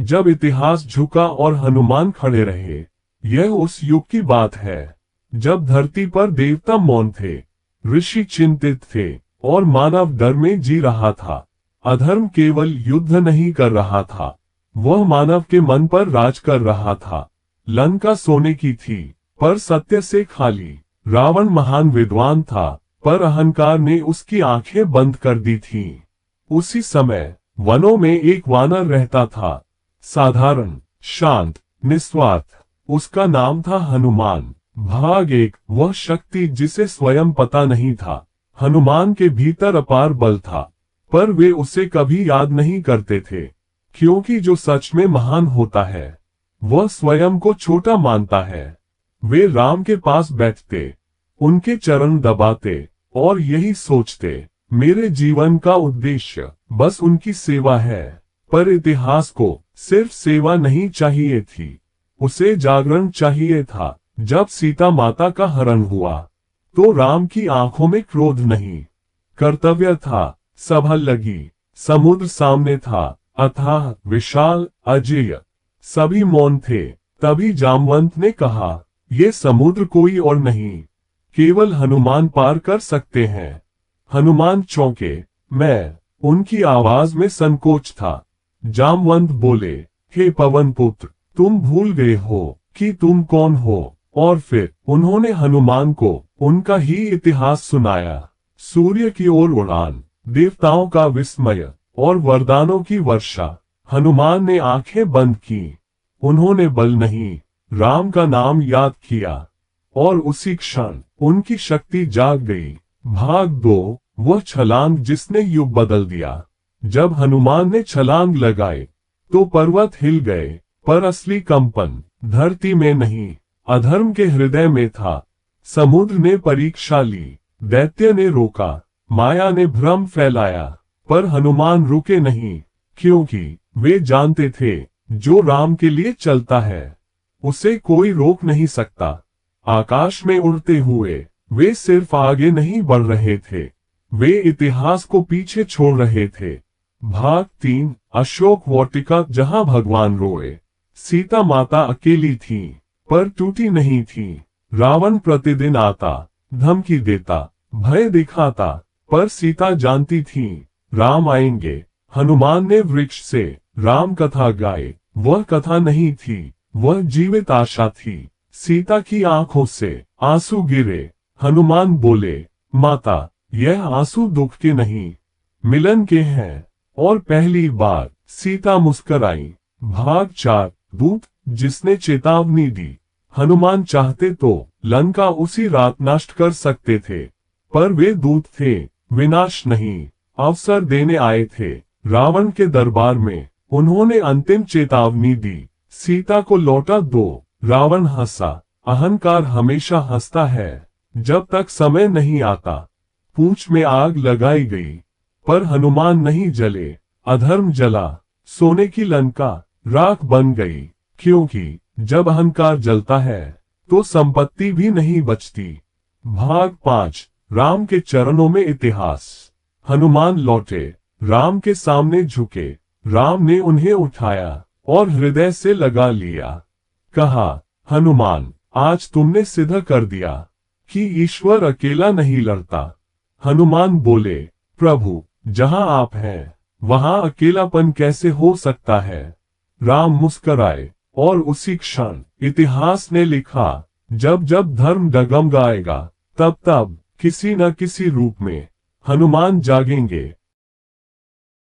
जब इतिहास झुका और हनुमान खड़े रहे। यह उस युग की बात है जब धरती पर देवता मौन थे, ऋषि चिंतित थे और मानव डर में जी रहा था। अधर्म केवल युद्ध नहीं कर रहा था, वह मानव के मन पर राज कर रहा था। लंका सोने की थी पर सत्य से खाली। रावण महान विद्वान था पर अहंकार ने उसकी आंखें बंद कर दी थीं। उसी समय वनों में एक वानर रहता था, साधारण, शांत, निस्वार्थ। उसका नाम था हनुमान। भाग एक, वह शक्ति जिसे स्वयं पता नहीं था। हनुमान के भीतर अपार बल था, पर वे उसे कभी याद नहीं करते थे, क्योंकि जो सच में महान होता है वह स्वयं को छोटा मानता है। वे राम के पास बैठते, उनके चरण दबाते और यही सोचते, मेरे जीवन का उद्देश्य बस उनकी सेवा है। पर इतिहास को सिर्फ सेवा नहीं चाहिए थी, उसे जागरण चाहिए था। जब सीता माता का हरण हुआ तो राम की आंखों में क्रोध नहीं, कर्तव्य था। सभा लगी, समुद्र सामने था, अथाह, विशाल, अजेय। सभी मौन थे। तभी जामवंत ने कहा, ये समुद्र कोई और नहीं, केवल हनुमान पार कर सकते हैं। हनुमान चौंके, मैं। उनकी आवाज में संकोच था। जामवंत बोले, हे पवन पुत्र, तुम भूल गए हो कि तुम कौन हो। और फिर उन्होंने हनुमान को उनका ही इतिहास सुनाया। सूर्य की ओर उड़ान, देवताओं का विस्मय और वरदानों की वर्षा। हनुमान ने आंखें बंद की। उन्होंने बल नहीं, राम का नाम याद किया और उसी क्षण उनकी शक्ति जाग गई। भाग दो, वह छलांग जिसने युग बदल दिया। जब हनुमान ने छलांग लगाई तो पर्वत हिल गए, पर असली कंपन धरती में नहीं, अधर्म के हृदय में था। समुद्र ने परीक्षा ली, दैत्य ने रोका, माया ने भ्रम फैलाया, पर हनुमान रुके नहीं, क्योंकि वे जानते थे जो राम के लिए चलता है उसे कोई रोक नहीं सकता। आकाश में उड़ते हुए वे सिर्फ आगे नहीं बढ़ रहे थे, वे इतिहास को पीछे छोड़ रहे थे। भाग 3, अशोक वाटिका, जहां भगवान रोए। सीता माता अकेली थी पर टूटी नहीं थी। रावण प्रतिदिन आता, धमकी देता, भय दिखाता, पर सीता जानती थी राम आएंगे। हनुमान ने वृक्ष से राम कथा गाए। वह कथा नहीं थी, वह जीवित आशा थी। सीता की आंखों से आंसू गिरे। हनुमान बोले, माता, यह आंसू दुख के नहीं, मिलन के हैं। और पहली बार सीता मुस्कराई। भाग 4, दूत जिसने चेतावनी दी। हनुमान चाहते तो लंका उसी रात नष्ट कर सकते थे, पर वे दूत थे, विनाश नहीं, अवसर देने आए थे। रावण के दरबार में उन्होंने अंतिम चेतावनी दी, सीता को लौटा दो। रावण हंसा, अहंकार हमेशा हंसता है जब तक समय नहीं आता। पूंछ में आग लगाई गई, पर हनुमान नहीं जले। अधर्म जला, सोने की लंका राख बन गई, क्योंकि जब अहंकार जलता है तो संपत्ति भी नहीं बचती। भाग 5, राम के चरणों में इतिहास। हनुमान लौटे, राम के सामने झुके। राम ने उन्हें उठाया और हृदय से लगा लिया। कहा, हनुमान, आज तुमने सिद्ध कर दिया कि ईश्वर अकेला नहीं लड़ता। हनुमान बोले, प्रभु, जहां आप हैं वहां अकेलापन कैसे हो सकता है। राम मुस्कराए और उसी क्षण इतिहास ने लिखा, जब जब धर्म डगमगाएगा तब तब किसी न किसी रूप में हनुमान जागेंगे।